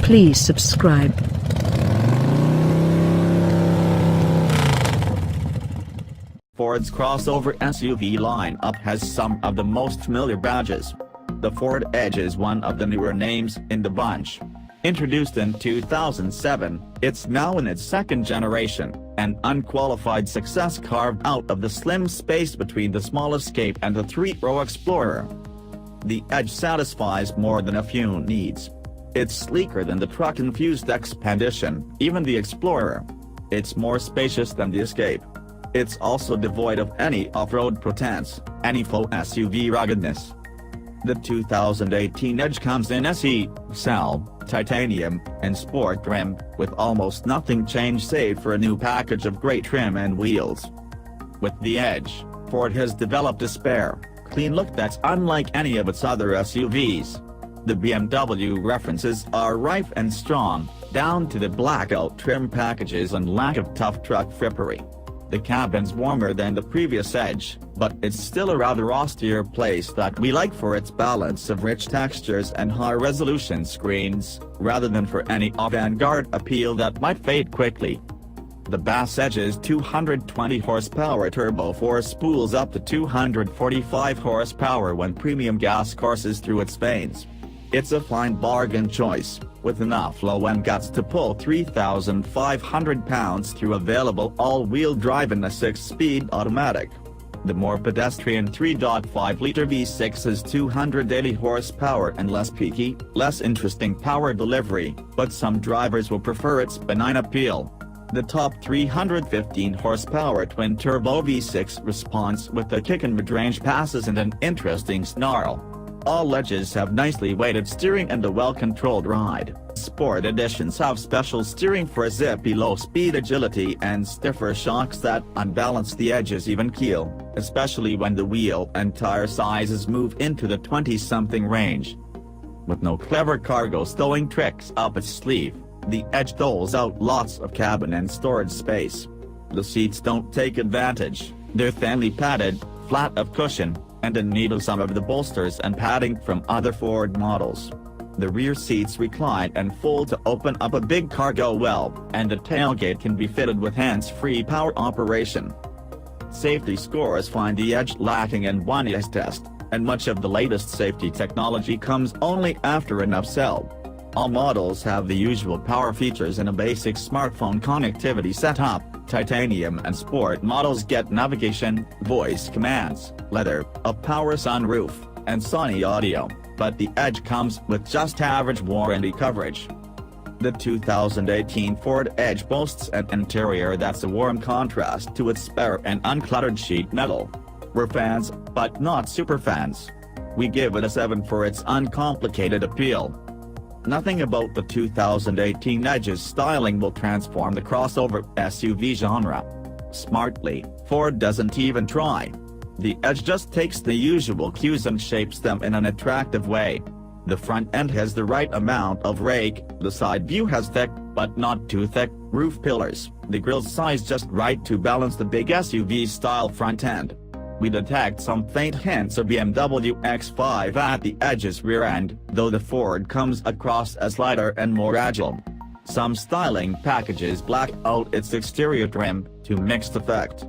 Please subscribe. Ford's crossover SUV lineup has some of the most familiar badges. The Ford Edge is one of the newer names in the bunch. Introduced in 2007, it's now in its second generation, an unqualified success carved out of the slim space between the small Escape and the three-row Explorer. The Edge satisfies more than a few needs. It's sleeker than the truck-infused Expedition, even the Explorer. It's more spacious than the Escape. It's also devoid of any off-road pretense, any faux SUV ruggedness. The 2018 Edge comes in SE, Cell, Titanium, and Sport trim, with almost nothing changed save for a new package of grey trim and wheels. With the Edge, Ford has developed a spare, clean look that's unlike any of its other SUVs. The BMW references are rife and strong, down to the blackout trim packages and lack of tough truck frippery. The cabin's warmer than the previous Edge, but it's still a rather austere place that we like for its balance of rich textures and high-resolution screens, rather than for any avant-garde appeal that might fade quickly. The Bass Edge's 220 horsepower turbo force spools up to 245 horsepower when premium gas courses through its veins. It's a fine bargain choice, with enough low-end guts to pull 3,500 pounds through available all-wheel drive in a 6-speed automatic. The more pedestrian 3.5-liter V6 has 280 horsepower and less peaky, less interesting power delivery, but some drivers will prefer its benign appeal. The top 315 horsepower twin-turbo V6 responds with a kick in midrange passes and an interesting snarl. All Edges have nicely weighted steering and a well-controlled ride. Sport editions have special steering for zippy low-speed agility and stiffer shocks that unbalance the Edge's even keel, especially when the wheel and tire sizes move into the 20-something range. With no clever cargo stowing tricks up its sleeve, the Edge doles out lots of cabin and storage space. The seats don't take advantage, they're thinly padded, flat of cushion, and in need of some of the bolsters and padding from other Ford models. The rear seats recline and fold to open up a big cargo well, and the tailgate can be fitted with hands-free power operation. Safety scores find the Edge lacking in one ES test, and much of the latest safety technology comes only after an upsell. All models have the usual power features and a basic smartphone connectivity setup. Titanium and Sport models get navigation, voice commands, leather, a power sunroof, and Sony audio, but the Edge comes with just average warranty coverage. The 2018 Ford Edge boasts an interior that's a warm contrast to its spare and uncluttered sheet metal. We're fans, but not superfans. We give it a 7 for its uncomplicated appeal. Nothing about the 2018 Edge's styling will transform the crossover SUV genre. Smartly, Ford doesn't even try. The Edge just takes the usual cues and shapes them in an attractive way. The front end has the right amount of rake, the side view has thick, but not too thick, roof pillars, the grille's size just right to balance the big SUV-style front end. We detect some faint hints of BMW X5 at the Edge's rear end, though the Ford comes across as lighter and more agile. Some styling packages black out its exterior trim, to mixed effect.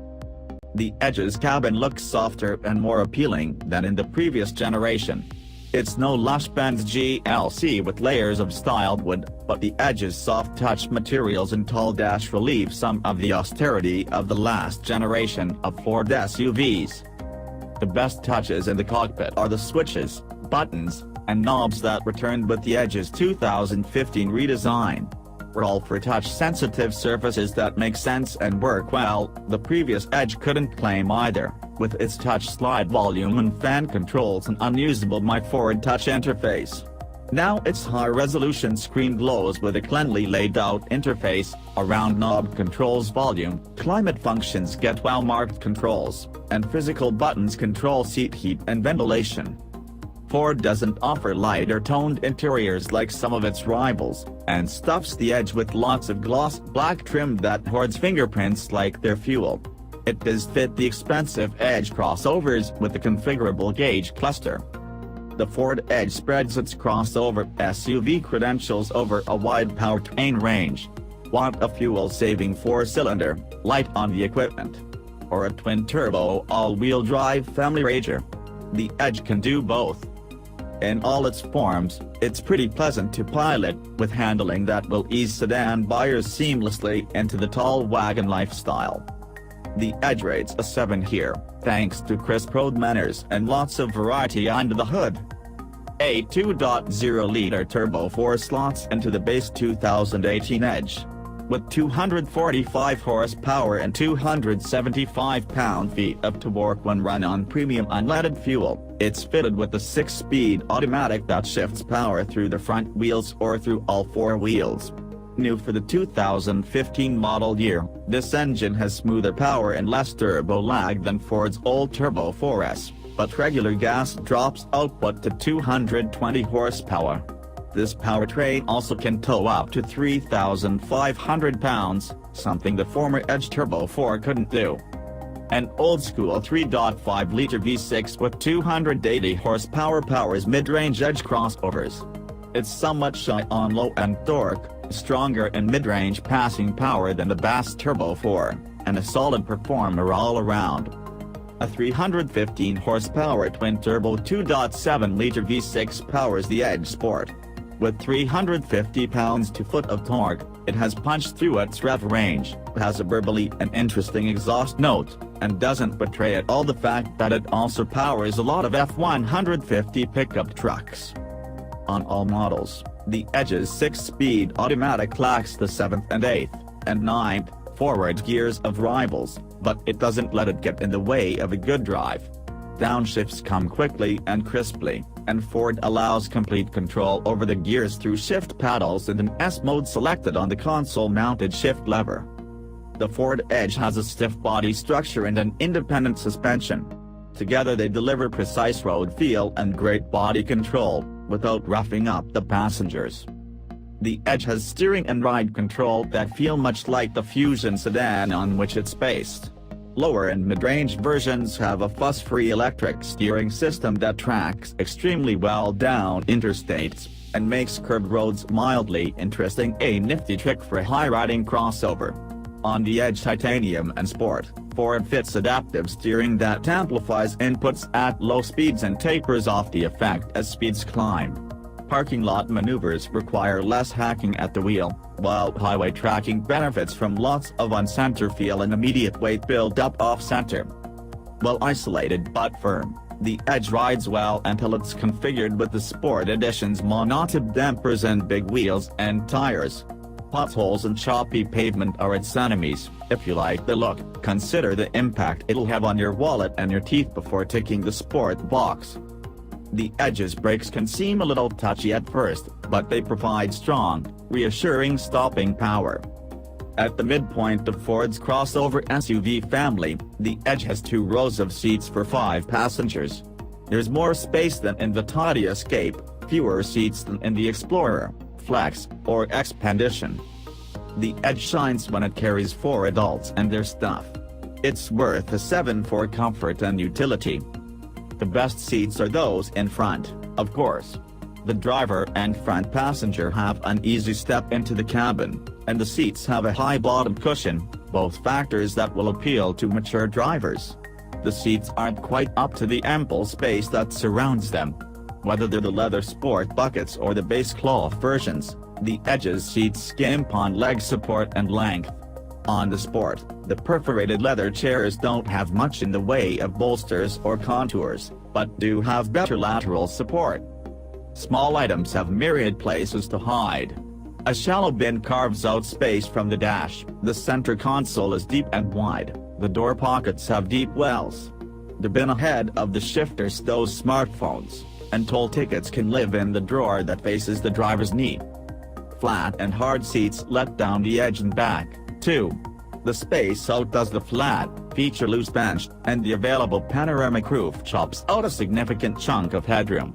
The Edge's cabin looks softer and more appealing than in the previous generation. It's no lush Benz GLC with layers of styled wood, but the Edge's soft-touch materials and tall dash relieve some of the austerity of the last generation of Ford SUVs. The best touches in the cockpit are the switches, buttons, and knobs that returned with the Edge's 2015 redesign. We're all for touch-sensitive surfaces that make sense and work well. The previous Edge couldn't claim either, with its touch slide volume and fan controls and unusable My Ford Touch interface. Now its high-resolution screen glows with a cleanly laid-out interface, a round knob controls volume, climate functions get well-marked controls, and physical buttons control seat heat and ventilation. Ford doesn't offer lighter-toned interiors like some of its rivals, and stuffs the Edge with lots of gloss black trim that hoards fingerprints like their fuel. It does fit the expensive Edge crossovers with the configurable gauge cluster. The Ford Edge spreads its crossover SUV credentials over a wide powertrain range. Want a fuel-saving 4-cylinder, light on the equipment? Or a twin-turbo all-wheel drive family rager? The Edge can do both. In all its forms, it's pretty pleasant to pilot, with handling that will ease sedan buyers seamlessly into the tall wagon lifestyle. The Edge rates a 7 here, thanks to crisp road manners and lots of variety under the hood. A 2.0-liter turbo 4 slots into the base 2018 Edge. With 245 horsepower and 275 pound-feet of torque when run on premium unleaded fuel, it's fitted with a 6-speed automatic that shifts power through the front wheels or through all 4 wheels. New for the 2015 model year, this engine has smoother power and less turbo lag than Ford's old Turbo 4S, but regular gas drops output to 220 horsepower. This powertrain also can tow up to 3,500 pounds, something the former Edge Turbo 4 couldn't do. An old-school 3.5-liter V6 with 280 horsepower powers mid-range Edge crossovers. It's somewhat shy on low-end torque, stronger in mid-range passing power than the Bass Turbo 4, and a solid performer all around. A 315 horsepower twin-turbo 2.7-liter V6 powers the Edge Sport. With 350 pounds-to-foot of torque, it has punched through its rev range, has a burbly and interesting exhaust note, and doesn't betray at all the fact that it also powers a lot of F-150 pickup trucks. On all models, the Edge's 6-speed automatic lacks the 7th and 8th, and 9th, forward gears of rivals, but it doesn't let it get in the way of a good drive. Downshifts come quickly and crisply, and Ford allows complete control over the gears through shift paddles and an S mode selected on the console-mounted shift lever. The Ford Edge has a stiff body structure and an independent suspension. Together they deliver precise road feel and great body control, without roughing up the passengers. The Edge has steering and ride control that feel much like the Fusion sedan on which it's based. Lower and mid-range versions have a fuss-free electric steering system that tracks extremely well down interstates, and makes curved roads mildly interesting, a nifty trick for a high-riding crossover. On the Edge Titanium and Sport, Ford fits adaptive steering that amplifies inputs at low speeds and tapers off the effect as speeds climb. Parking lot maneuvers require less hacking at the wheel, while highway tracking benefits from lots of on-center feel and immediate weight build-up off-center. Well isolated but firm, the Edge rides well until it's configured with the Sport Edition's monotip dampers and big wheels and tires. Potholes and choppy pavement are its enemies. If you like the look, consider the impact it'll have on your wallet and your teeth before ticking the Sport box. The Edge's brakes can seem a little touchy at first, but they provide strong, reassuring stopping power. At the midpoint of Ford's crossover SUV family, the Edge has 2 rows of seats for 5 passengers. There's more space than in the Toddy Escape, fewer seats than in the Explorer, Flex, or Expedition. The Edge shines when it carries 4 adults and their stuff. It's worth a 7 for comfort and utility. The best seats are those in front, of course. The driver and front passenger have an easy step into the cabin, and the seats have a high bottom cushion, both factors that will appeal to mature drivers. The seats aren't quite up to the ample space that surrounds them. Whether they're the leather sport buckets or the base cloth versions, the Edge's seats skimp on leg support and length. On the Sport, the perforated leather chairs don't have much in the way of bolsters or contours, but do have better lateral support. Small items have myriad places to hide. A shallow bin carves out space from the dash, the center console is deep and wide, the door pockets have deep wells. The bin ahead of the shifter stows smartphones, and toll tickets can live in the drawer that faces the driver's knee. Flat and hard seats let down the edge and back, too. The space outdoes the flat, feature-loose bench, and the available panoramic roof chops out a significant chunk of headroom.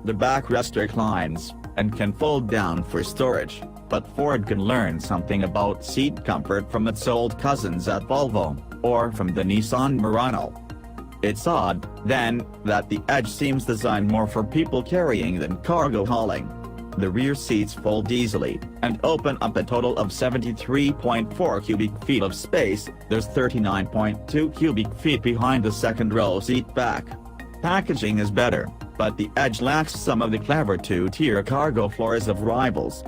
The backrest reclines, and can fold down for storage, but Ford can learn something about seat comfort from its old cousins at Volvo, or from the Nissan Murano. It's odd, then, that the Edge seems designed more for people carrying than cargo hauling. The rear seats fold easily, and open up a total of 73.4 cubic feet of space. There's 39.2 cubic feet behind the second row seat back. Packaging is better, but the Edge lacks some of the clever two-tier cargo floors of rivals.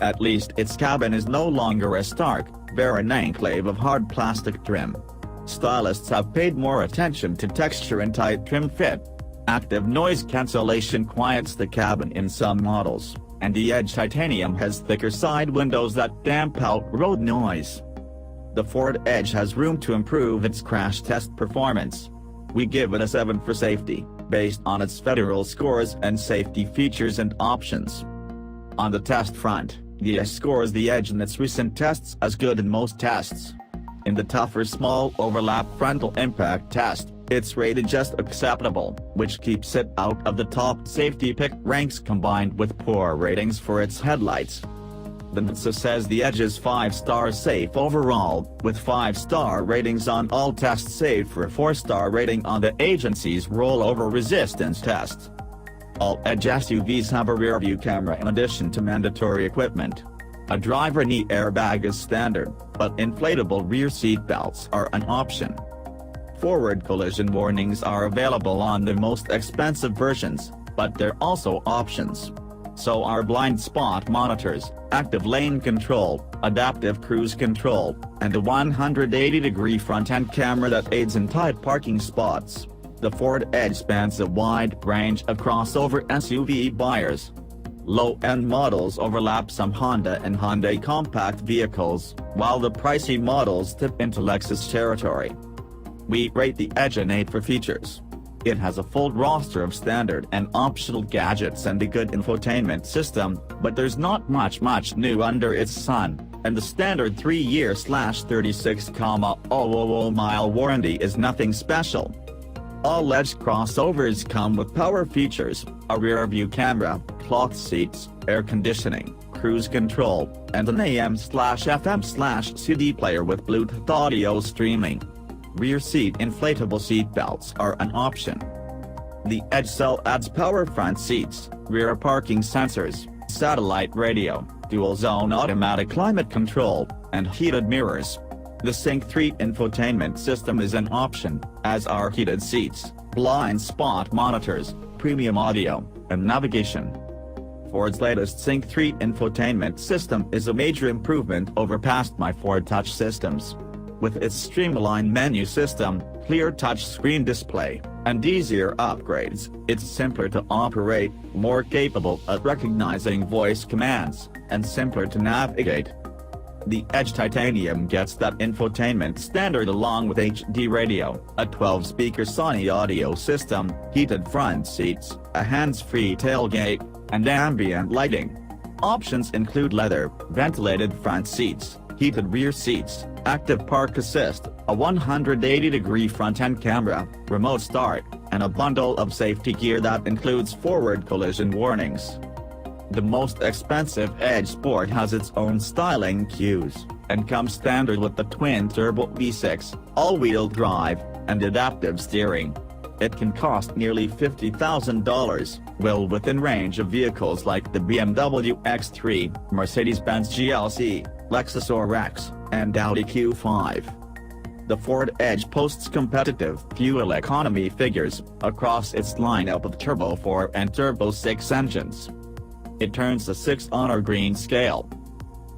At least its cabin is no longer a stark, barren enclave of hard plastic trim. Stylists have paid more attention to texture and tight trim fit. Active noise cancellation quiets the cabin in some models, and the Edge Titanium has thicker side windows that damp out road noise. The Ford Edge has room to improve its crash test performance. We give it a 7 for safety, based on its federal scores and safety features and options. On the test front, the Edge scores the Edge in its recent tests as good in most tests. In the tougher small overlap frontal impact test, it's rated just acceptable, which keeps it out of the top safety pick ranks combined with poor ratings for its headlights. The NHTSA says the Edge is 5-star safe overall, with 5-star ratings on all tests save for a 4-star rating on the agency's rollover resistance test. All Edge SUVs have a rear-view camera in addition to mandatory equipment. A driver knee airbag is standard, but inflatable rear seat belts are an option. Forward collision warnings are available on the most expensive versions, but they're also options. So are blind spot monitors, active lane control, adaptive cruise control, and a 180-degree front-end camera that aids in tight parking spots. The Ford Edge spans a wide range of crossover SUV buyers. Low-end models overlap some Honda and Hyundai compact vehicles, while the pricey models tip into Lexus territory. We rate the Edge an 8 for features. It has a full roster of standard and optional gadgets and a good infotainment system, but there's not much new under its sun, and the standard 3-year/36,000 warranty is nothing special. All Edge crossovers come with power features, a rear-view camera, cloth seats, air conditioning, cruise control, and an AM/FM/CD player with Bluetooth audio streaming. Rear seat inflatable seat belts are an option. The Edge cell adds power front seats, rear parking sensors, satellite radio, dual-zone automatic climate control, and heated mirrors. The Sync 3 infotainment system is an option, as are heated seats, blind spot monitors, premium audio, and navigation. Ford's latest Sync 3 infotainment system is a major improvement over past My Ford Touch systems. With its streamlined menu system, clear touchscreen display, and easier upgrades, it's simpler to operate, more capable at recognizing voice commands, and simpler to navigate. The Edge Titanium gets that infotainment standard along with HD radio, a 12-speaker Sony audio system, heated front seats, a hands-free tailgate, and ambient lighting. Options include leather, ventilated front seats, heated rear seats, active park assist, a 180-degree front-end camera, remote start, and a bundle of safety gear that includes forward collision warnings. The most expensive Edge Sport has its own styling cues, and comes standard with the twin-turbo V6, all-wheel drive, and adaptive steering. It can cost nearly $50,000, well within range of vehicles like the BMW X3, Mercedes-Benz GLC, Lexus RX, and Audi Q5. The Ford Edge posts competitive fuel economy figures across its lineup of Turbo 4 and Turbo 6 engines. It turns a 6 on our green scale.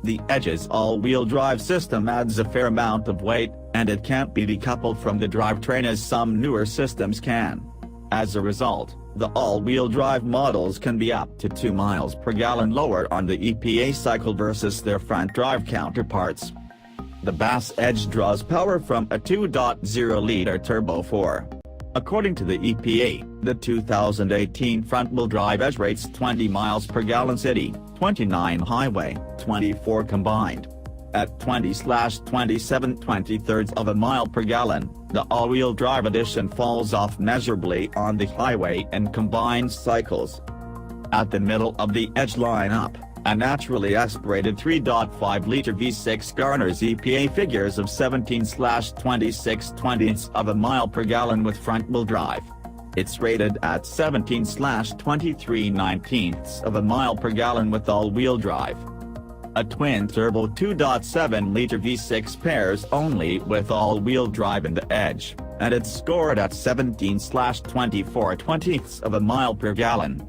The Edge's all-wheel drive system adds a fair amount of weight, and it can't be decoupled from the drivetrain as some newer systems can. As a result, the all-wheel drive models can be up to 2 miles per gallon lower on the EPA cycle versus their front-drive counterparts. The Bass Edge draws power from a 2.0-liter Turbo 4. According to the EPA, the 2018 front-wheel drive Edge rates 20 miles per gallon city, 29 highway, 24 combined. At 20/27 2/3 of a mile per gallon, the all-wheel drive edition falls off measurably on the highway and combined cycles. At the middle of the Edge lineup, A naturally aspirated 3.5-liter V6 garners EPA figures of 17/26/20ths of a mile per gallon with front-wheel drive. It's rated at 17/23/19ths of a mile per gallon with all-wheel drive. A twin-turbo 2.7-liter V6 pairs only with all-wheel drive in the Edge, and it's scored at 17/24/20ths of a mile per gallon.